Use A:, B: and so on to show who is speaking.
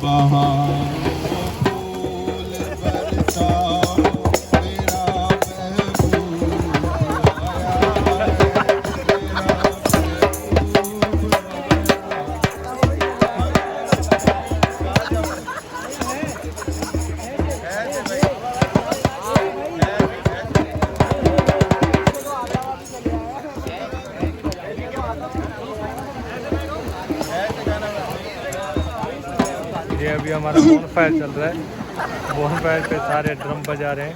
A: बहार फूल बरसाओ मेरा महबूब आया है
B: ये अभी हमारा बोन फायर चल रहा है। बोन फायर पे सारे ड्रम बजा रहे हैं।